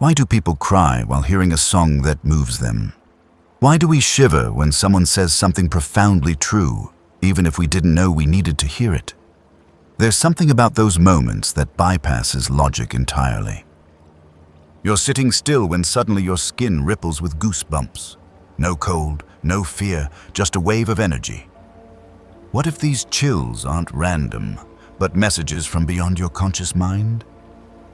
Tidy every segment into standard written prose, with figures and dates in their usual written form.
Why do people cry while hearing a song that moves them? Why do we shiver when someone says something profoundly true, even if we didn't know we needed to hear it? There's something about those moments that bypasses logic entirely. You're sitting still when suddenly your skin ripples with goosebumps. No cold, no fear, just a wave of energy. What if these chills aren't random, but messages from beyond your conscious mind?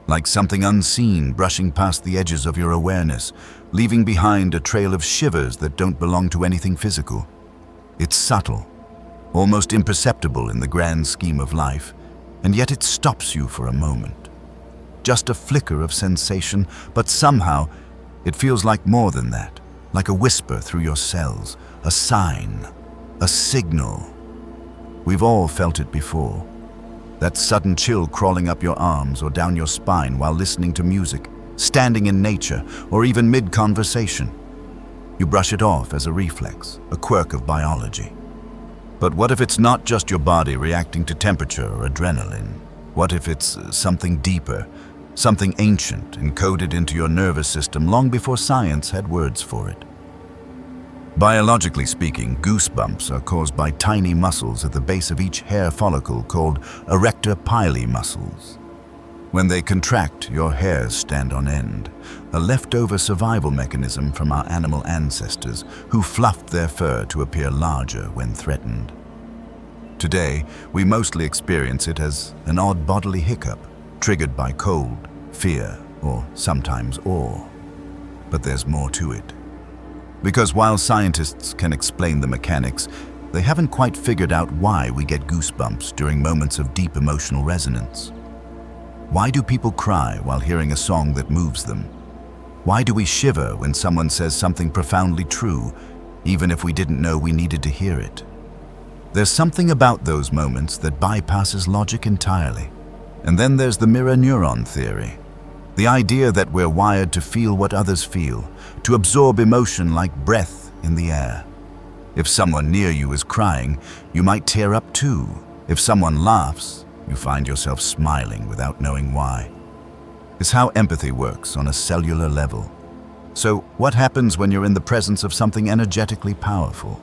Like something unseen brushing past the edges of your awareness, leaving behind a trail of shivers that don't belong to anything physical. It's subtle, almost imperceptible in the grand scheme of life, and yet it stops you for a moment. Just a flicker of sensation, but somehow it feels like more than that, like a whisper through your cells, a sign, a signal. We've all felt it before. That sudden chill crawling up your arms or down your spine while listening to music, standing in nature, or even mid-conversation. You brush it off as a reflex, a quirk of biology. But what if it's not just your body reacting to temperature or adrenaline? What if it's something deeper, something ancient, encoded into your nervous system long before science had words for it? Biologically speaking, goosebumps are caused by tiny muscles at the base of each hair follicle called erector pili muscles. When they contract, your hairs stand on end, a leftover survival mechanism from our animal ancestors who fluffed their fur to appear larger when threatened. Today, we mostly experience it as an odd bodily hiccup, triggered by cold, fear, or sometimes awe. But there's more to it. Because while scientists can explain the mechanics, they haven't quite figured out why we get goosebumps during moments of deep emotional resonance. Why do people cry while hearing a song that moves them? Why do we shiver when someone says something profoundly true, even if we didn't know we needed to hear it? There's something about those moments that bypasses logic entirely. And then there's the mirror neuron theory. The idea that we're wired to feel what others feel, to absorb emotion like breath in the air. If someone near you is crying, you might tear up too. If someone laughs, you find yourself smiling without knowing why. It's how empathy works on a cellular level. So what happens when you're in the presence of something energetically powerful?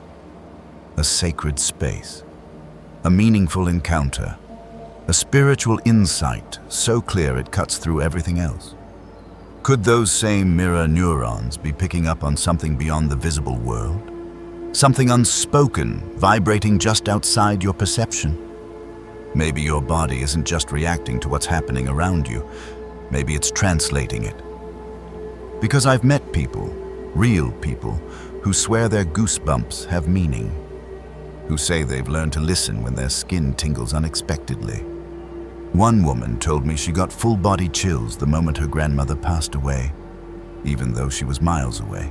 A sacred space, a meaningful encounter, a spiritual insight so clear it cuts through everything else. Could those same mirror neurons be picking up on something beyond the visible world? Something unspoken, vibrating just outside your perception? Maybe your body isn't just reacting to what's happening around you. Maybe it's translating it. Because I've met people, real people, who swear their goosebumps have meaning, who say they've learned to listen when their skin tingles unexpectedly. One woman told me she got full-body chills the moment her grandmother passed away, even though she was miles away.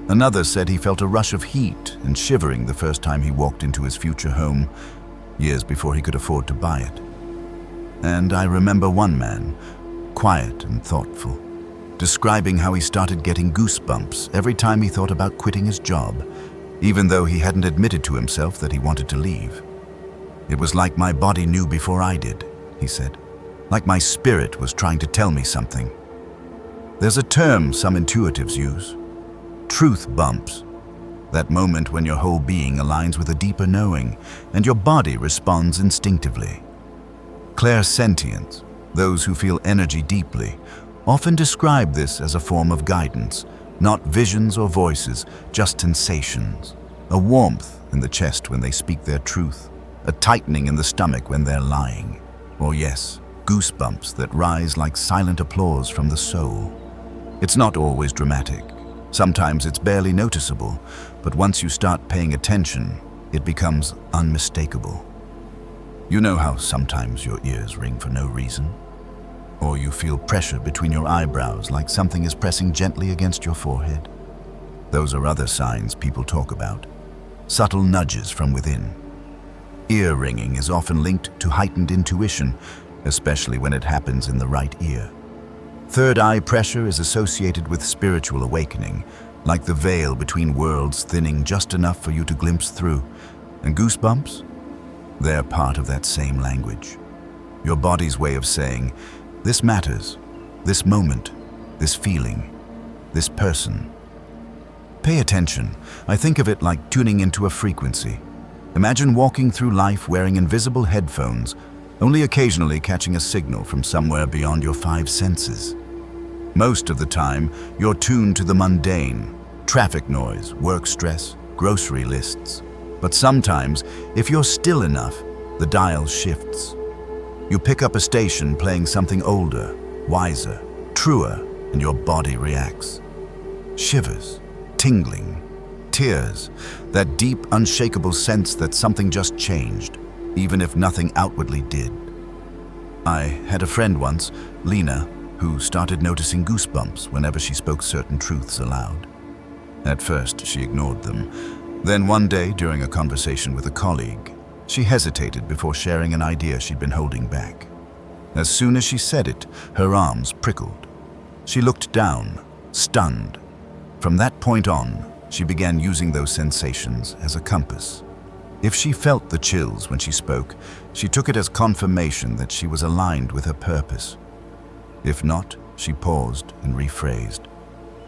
Another said he felt a rush of heat and shivering the first time he walked into his future home, years before he could afford to buy it. And I remember one man, quiet and thoughtful, describing how he started getting goosebumps every time he thought about quitting his job, even though he hadn't admitted to himself that he wanted to leave. It was like my body knew before I did, he said, like my spirit was trying to tell me something. There's a term some intuitives use, truth bumps, that moment when your whole being aligns with a deeper knowing and your body responds instinctively. Clairsentience, those who feel energy deeply, often describe this as a form of guidance, not visions or voices, just sensations. A warmth in the chest when they speak their truth, a tightening in the stomach when they're lying. Or yes, goosebumps that rise like silent applause from the soul. It's not always dramatic. Sometimes it's barely noticeable, but once you start paying attention, it becomes unmistakable. You know how sometimes your ears ring for no reason? Or you feel pressure between your eyebrows like something is pressing gently against your forehead? Those are other signs people talk about, subtle nudges from within. Ear ringing is often linked to heightened intuition, especially when it happens in the right ear. Third eye pressure is associated with spiritual awakening, like the veil between worlds thinning just enough for you to glimpse through. And goosebumps? They're part of that same language. Your body's way of saying, this matters, this moment, this feeling, this person. Pay attention. I think of it like tuning into a frequency. Imagine walking through life wearing invisible headphones, only occasionally catching a signal from somewhere beyond your five senses. Most of the time, you're tuned to the mundane, traffic noise, work stress, grocery lists. But sometimes, if you're still enough, the dial shifts. You pick up a station playing something older, wiser, truer, and your body reacts. Shivers, tingling, tears, that deep, unshakable sense that something just changed, even if nothing outwardly did. I had a friend once, Lena, who started noticing goosebumps whenever she spoke certain truths aloud. At first, she ignored them. Then one day, during a conversation with a colleague, she hesitated before sharing an idea she'd been holding back. As soon as she said it, her arms prickled. She looked down, stunned. From that point on, she began using those sensations as a compass. If she felt the chills when she spoke, she took it as confirmation that she was aligned with her purpose. If not, she paused and rephrased.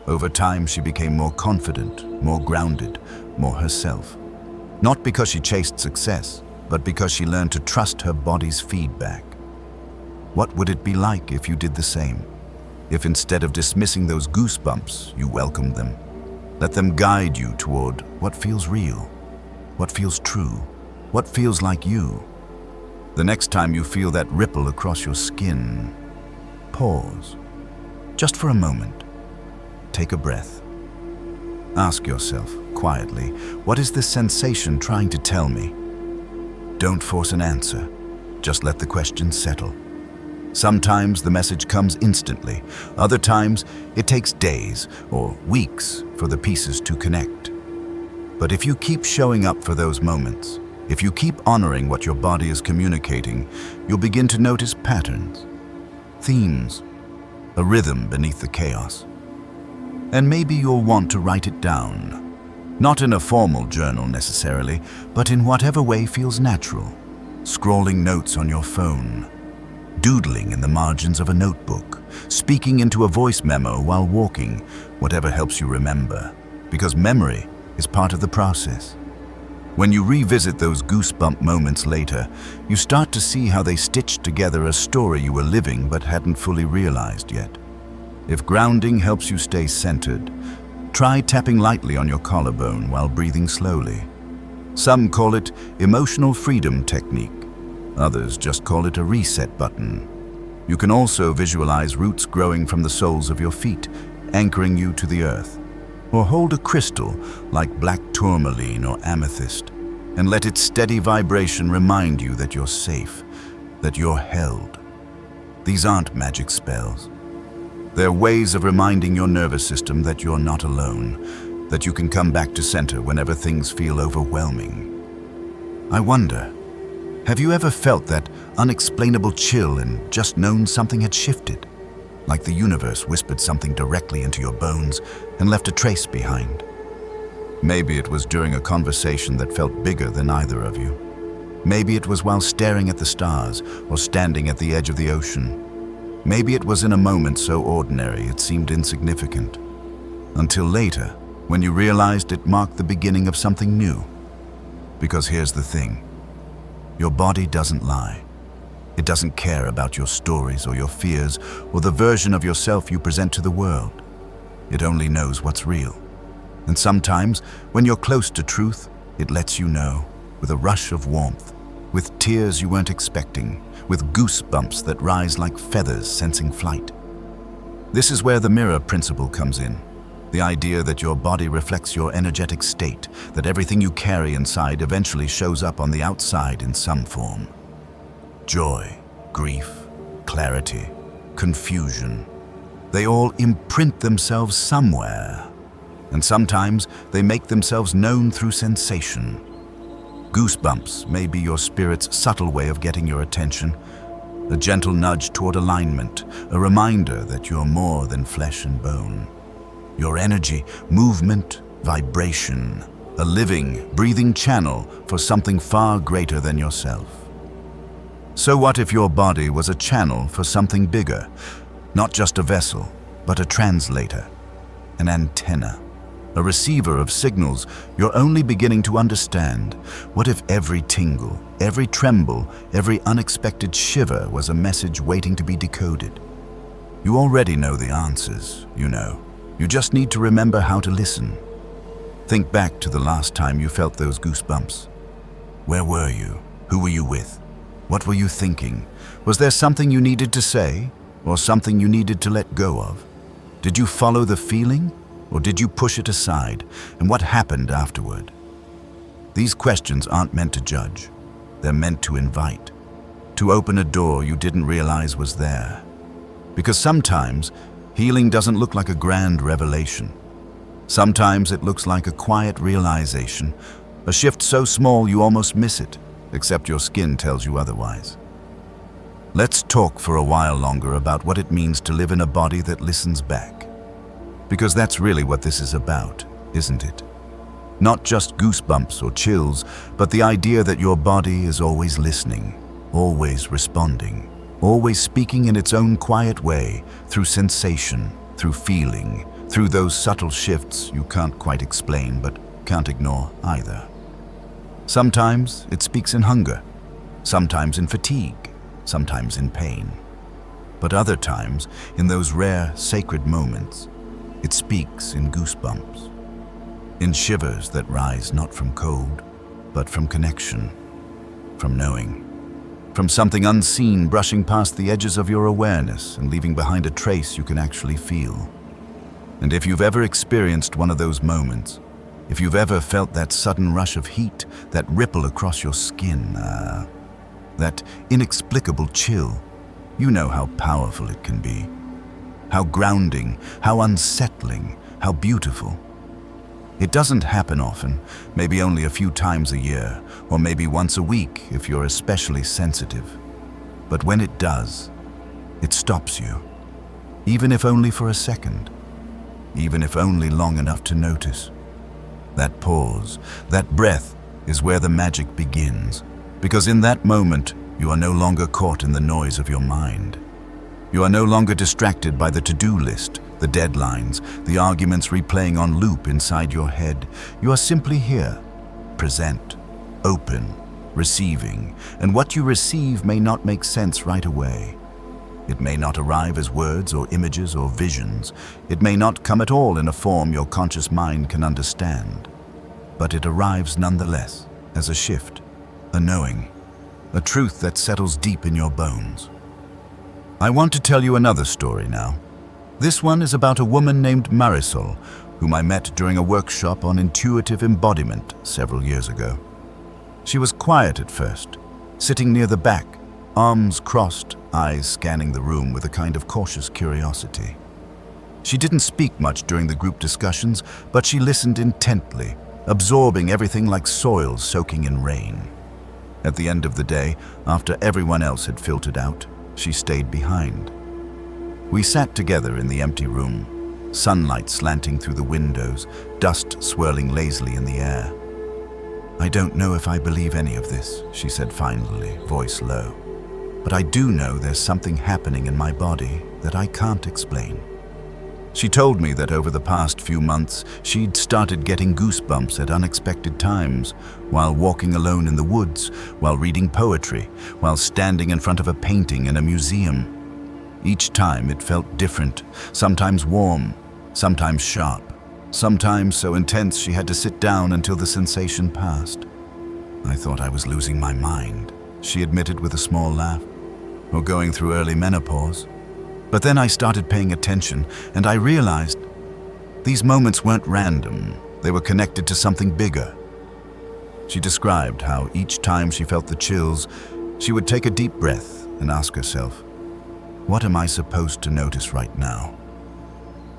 Over time, she became more confident, more grounded, more herself. Not because she chased success, but because she learned to trust her body's feedback. What would it be like if you did the same? If instead of dismissing those goosebumps, you welcomed them? Let them guide you toward what feels real, what feels true, what feels like you. The next time you feel that ripple across your skin, pause. Just for a moment. Take a breath. Ask yourself, quietly, what is this sensation trying to tell me? Don't force an answer. Just let the question settle. Sometimes the message comes instantly. Other times, it takes days or weeks for the pieces to connect. But if you keep showing up for those moments, if you keep honoring what your body is communicating, you'll begin to notice patterns, themes, a rhythm beneath the chaos. And maybe you'll want to write it down. Not in a formal journal necessarily, but in whatever way feels natural. Scrawling notes on your phone, doodling in the margins of a notebook, speaking into a voice memo while walking, whatever helps you remember, because memory is part of the process. When you revisit those goosebump moments later, you start to see how they stitched together a story you were living but hadn't fully realized yet. If grounding helps you stay centered, try tapping lightly on your collarbone while breathing slowly. Some call it emotional freedom technique. Others just call it a reset button. You can also visualize roots growing from the soles of your feet, anchoring you to the earth. Or hold a crystal like black tourmaline or amethyst, and let its steady vibration remind you that you're safe, that you're held. These aren't magic spells. They're ways of reminding your nervous system that you're not alone, that you can come back to center whenever things feel overwhelming. I wonder, have you ever felt that unexplainable chill and just known something had shifted? Like the universe whispered something directly into your bones and left a trace behind. Maybe it was during a conversation that felt bigger than either of you. Maybe it was while staring at the stars or standing at the edge of the ocean. Maybe it was in a moment so ordinary it seemed insignificant. Until later, when you realized it marked the beginning of something new. Because here's the thing. Your body doesn't lie. It doesn't care about your stories or your fears or the version of yourself you present to the world. It only knows what's real. And sometimes, when you're close to truth, it lets you know, with a rush of warmth, with tears you weren't expecting, with goosebumps that rise like feathers sensing flight. This is where the mirror principle comes in. The idea that your body reflects your energetic state, that everything you carry inside eventually shows up on the outside in some form. Joy, grief, clarity, confusion. They all imprint themselves somewhere. And sometimes they make themselves known through sensation. Goosebumps may be your spirit's subtle way of getting your attention, a gentle nudge toward alignment, a reminder that you're more than flesh and bone. Your energy, movement, vibration, a living, breathing channel for something far greater than yourself. So what if your body was a channel for something bigger, not just a vessel, but a translator, an antenna, a receiver of signals you're only beginning to understand. What if every tingle, every tremble, every unexpected shiver was a message waiting to be decoded? You already know the answers, you know. You just need to remember how to listen. Think back to the last time you felt those goosebumps. Where were you? Who were you with? What were you thinking? Was there something you needed to say, or something you needed to let go of? Did you follow the feeling, or did you push it aside? And what happened afterward? These questions aren't meant to judge. They're meant to invite, to open a door you didn't realize was there. Because sometimes healing doesn't look like a grand revelation. Sometimes it looks like a quiet realization, a shift so small you almost miss it, except your skin tells you otherwise. Let's talk for a while longer about what it means to live in a body that listens back. Because that's really what this is about, isn't it? Not just goosebumps or chills, but the idea that your body is always listening, always responding, always speaking in its own quiet way, through sensation, through feeling, through those subtle shifts you can't quite explain but can't ignore either. Sometimes it speaks in hunger, sometimes in fatigue, sometimes in pain. But other times, in those rare, sacred moments, it speaks in goosebumps, in shivers that rise not from cold, but from connection, from knowing, from something unseen brushing past the edges of your awareness and leaving behind a trace you can actually feel. And if you've ever experienced one of those moments, if you've ever felt that sudden rush of heat, that ripple across your skin, that inexplicable chill, you know how powerful it can be. How grounding, how unsettling, how beautiful. It doesn't happen often, maybe only a few times a year, or maybe once a week if you're especially sensitive. But when it does, it stops you, even if only for a second, even if only long enough to notice. That pause, that breath, is where the magic begins, because in that moment, you are no longer caught in the noise of your mind. You are no longer distracted by the to-do list, the deadlines, the arguments replaying on loop inside your head. You are simply here, present, open, receiving, and what you receive may not make sense right away. It may not arrive as words or images or visions. It may not come at all in a form your conscious mind can understand. But it arrives nonetheless, as a shift, a knowing, a truth that settles deep in your bones. I want to tell you another story now. This one is about a woman named Marisol, whom I met during a workshop on intuitive embodiment several years ago. She was quiet at first, sitting near the back, arms crossed, eyes scanning the room with a kind of cautious curiosity. She didn't speak much during the group discussions, but she listened intently, absorbing everything like soil soaking in rain. At the end of the day, after everyone else had filtered out, she stayed behind. We sat together in the empty room, sunlight slanting through the windows, dust swirling lazily in the air. "I don't know if I believe any of this," she said finally, voice low. "But I do know there's something happening in my body that I can't explain." She told me that over the past few months, she'd started getting goosebumps at unexpected times, while walking alone in the woods, while reading poetry, while standing in front of a painting in a museum. Each time it felt different, sometimes warm, sometimes sharp, sometimes so intense she had to sit down until the sensation passed. "I thought I was losing my mind," she admitted with a small laugh, "or going through early menopause. But then I started paying attention, and I realized these moments weren't random. They were connected to something bigger." She described how each time she felt the chills, she would take a deep breath and ask herself, "What am I supposed to notice right now?"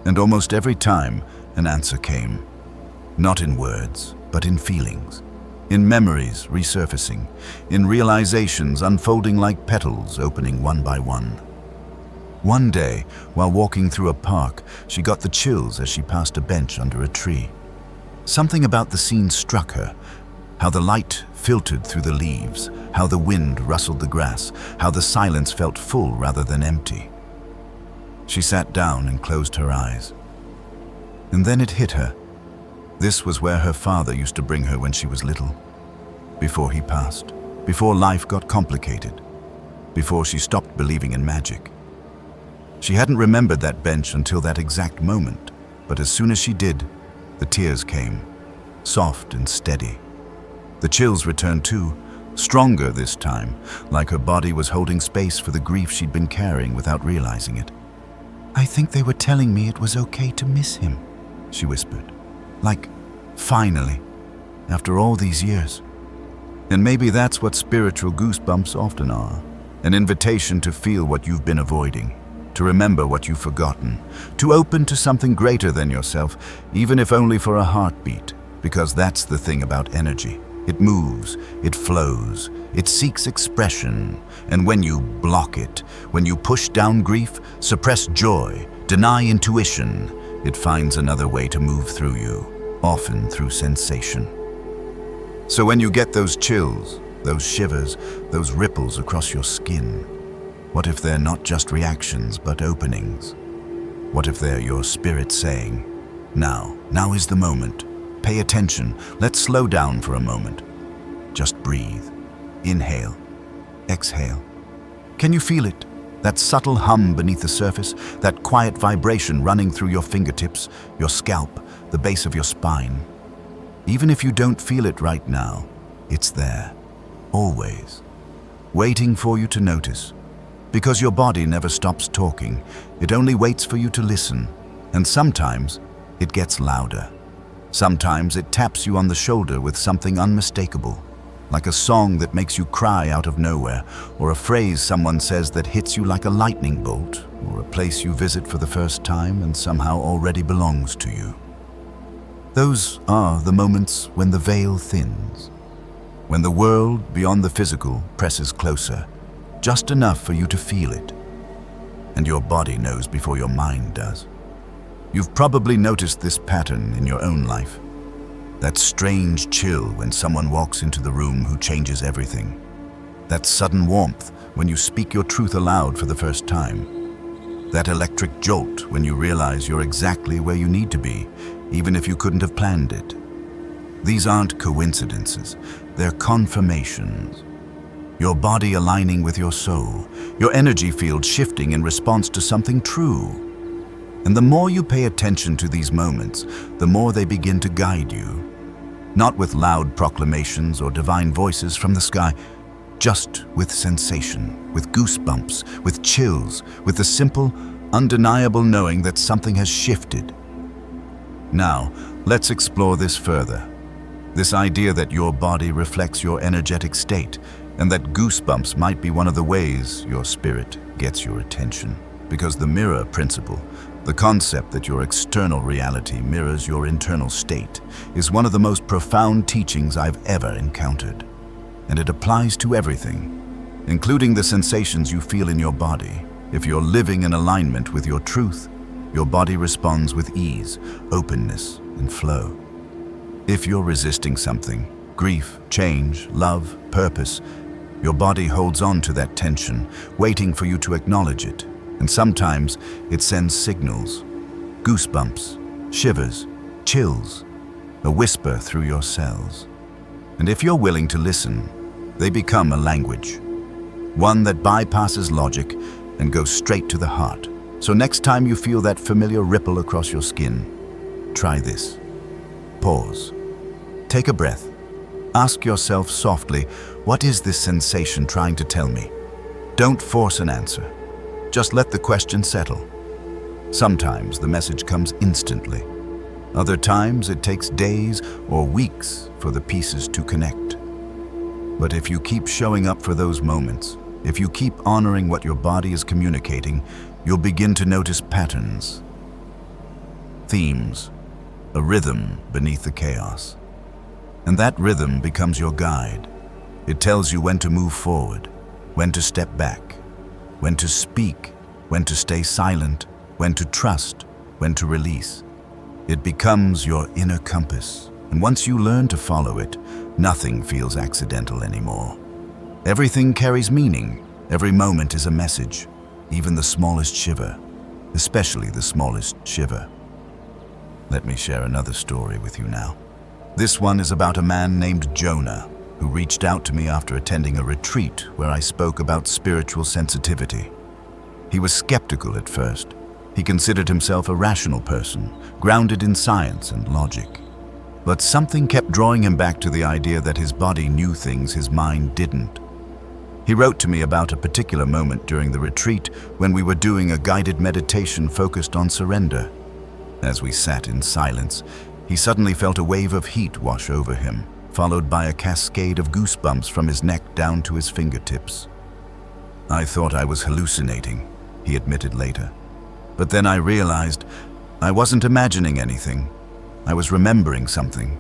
And almost every time, an answer came. Not in words, but in feelings. In memories resurfacing, in realizations unfolding like petals opening one by one. One day, while walking through a park, she got the chills as she passed a bench under a tree. Something about the scene struck her, how the light filtered through the leaves, how the wind rustled the grass, how the silence felt full rather than empty. She sat down and closed her eyes. And then it hit her. This was where her father used to bring her when she was little. Before he passed, before life got complicated, before she stopped believing in magic. She hadn't remembered that bench until that exact moment, but as soon as she did, the tears came, soft and steady. The chills returned too, stronger this time, like her body was holding space for the grief she'd been carrying without realizing it. "I think they were telling me it was okay to miss him," she whispered. Like, finally, after all these years. And maybe that's what spiritual goosebumps often are. An invitation to feel what you've been avoiding, to remember what you've forgotten, to open to something greater than yourself, even if only for a heartbeat, because that's the thing about energy. It moves, it flows, it seeks expression, and when you block it, when you push down grief, suppress joy, deny intuition, it finds another way to move through you, often through sensation. So when you get those chills, those shivers, those ripples across your skin, what if they're not just reactions but openings? What if they're your spirit saying, now is the moment. Pay attention, let's slow down for a moment. Just breathe. Inhale. Exhale. Can you feel it? That subtle hum beneath the surface, that quiet vibration running through your fingertips, your scalp, the base of your spine. Even if you don't feel it right now, it's there, always, waiting for you to notice. Because your body never stops talking, it only waits for you to listen. And sometimes it gets louder. Sometimes it taps you on the shoulder with something unmistakable, like a song that makes you cry out of nowhere, or a phrase someone says that hits you like a lightning bolt, or a place you visit for the first time and somehow already belongs to you. Those are the moments when the veil thins, when the world beyond the physical presses closer, just enough for you to feel it. And your body knows before your mind does. You've probably noticed this pattern in your own life. That strange chill when someone walks into the room who changes everything. That sudden warmth when you speak your truth aloud for the first time. That electric jolt when you realize you're exactly where you need to be, even if you couldn't have planned it. These aren't coincidences, they're confirmations. Your body aligning with your soul, your energy field shifting in response to something true. And the more you pay attention to these moments, the more they begin to guide you. Not with loud proclamations or divine voices from the sky, just with sensation, with goosebumps, with chills, with the simple, undeniable knowing that something has shifted. Now, let's explore this further. This idea that your body reflects your energetic state, and that goosebumps might be one of the ways your spirit gets your attention. Because the mirror principle, the concept that your external reality mirrors your internal state, is one of the most profound teachings I've ever encountered. And it applies to everything, including the sensations you feel in your body. If you're living in alignment with your truth, your body responds with ease, openness, and flow. If you're resisting something, grief, change, love, purpose, your body holds on to that tension, waiting for you to acknowledge it. And sometimes it sends signals, goosebumps, shivers, chills, a whisper through your cells. And if you're willing to listen, they become a language, one that bypasses logic and goes straight to the heart. So next time you feel that familiar ripple across your skin, try this. Pause. Take a breath. Ask yourself softly, what is this sensation trying to tell me? Don't force an answer. Just let the question settle. Sometimes the message comes instantly. Other times it takes days or weeks for the pieces to connect. But if you keep showing up for those moments, if you keep honoring what your body is communicating, you'll begin to notice patterns, themes, a rhythm beneath the chaos. And that rhythm becomes your guide. It tells you when to move forward, when to step back, when to speak, when to stay silent, when to trust, when to release. It becomes your inner compass, and once you learn to follow it, nothing feels accidental anymore. Everything carries meaning. Every moment is a message, even the smallest shiver. especially the smallest shiver. Let me share another story with you now. This one is about a man named Jonah, who reached out to me after attending a retreat where I spoke about spiritual sensitivity. He was skeptical at first. He considered himself a rational person, grounded in science and logic. But something kept drawing him back to the idea that his body knew things his mind didn't. He wrote to me about a particular moment during the retreat when we were doing a guided meditation focused on surrender. As we sat in silence, he suddenly felt a wave of heat wash over him, followed by a cascade of goosebumps from his neck down to his fingertips. I thought I was hallucinating, he admitted later. But then I realized I wasn't imagining anything. I was remembering something.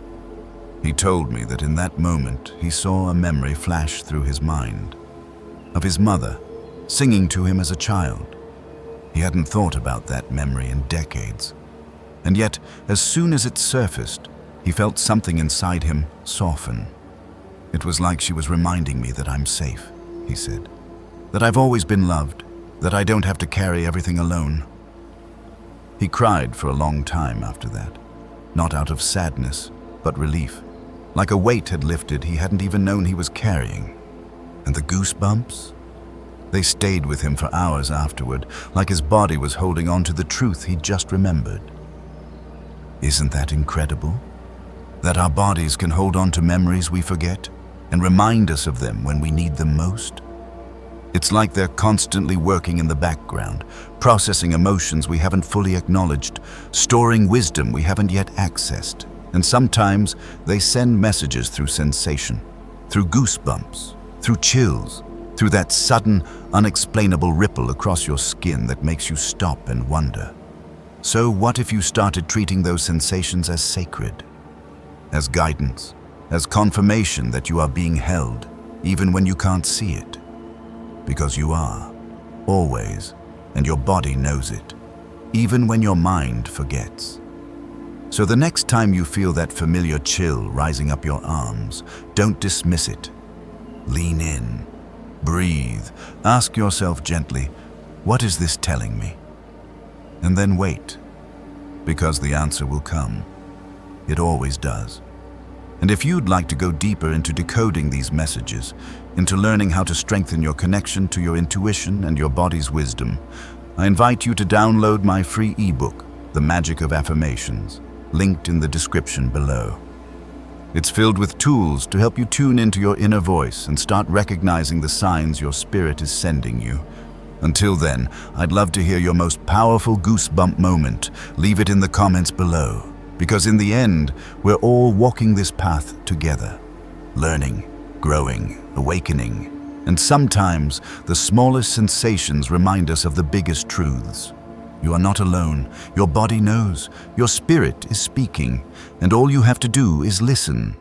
He told me that in that moment he saw a memory flash through his mind of his mother singing to him as a child. He hadn't thought about that memory in decades. And yet, as soon as it surfaced, he felt something inside him soften. It was like she was reminding me that I'm safe, he said. That I've always been loved, that I don't have to carry everything alone. He cried for a long time after that, not out of sadness, but relief. Like a weight had lifted he hadn't even known he was carrying. And the goosebumps? They stayed with him for hours afterward, like his body was holding on to the truth he'd just remembered. Isn't that incredible? That our bodies can hold on to memories we forget and remind us of them when we need them most? It's like they're constantly working in the background, processing emotions we haven't fully acknowledged, storing wisdom we haven't yet accessed. And sometimes they send messages through sensation, through goosebumps, through chills, through that sudden, unexplainable ripple across your skin that makes you stop and wonder. So what if you started treating those sensations as sacred, as guidance, as confirmation that you are being held, even when you can't see it? Because you are, always, and your body knows it, even when your mind forgets. So the next time you feel that familiar chill rising up your arms, don't dismiss it. Lean in, breathe, ask yourself gently, what is this telling me? And then wait, because the answer will come. It always does. And if you'd like to go deeper into decoding these messages, into learning how to strengthen your connection to your intuition and your body's wisdom, I invite you to download my free ebook, The Magic of Affirmations, linked in the description below. It's filled with tools to help you tune into your inner voice and start recognizing the signs your spirit is sending you. Until then, I'd love to hear your most powerful goosebump moment. Leave it in the comments below, because in the end, we're all walking this path together, learning, growing, awakening, and sometimes the smallest sensations remind us of the biggest truths. You are not alone. Your body knows. Your spirit is speaking, and all you have to do is listen.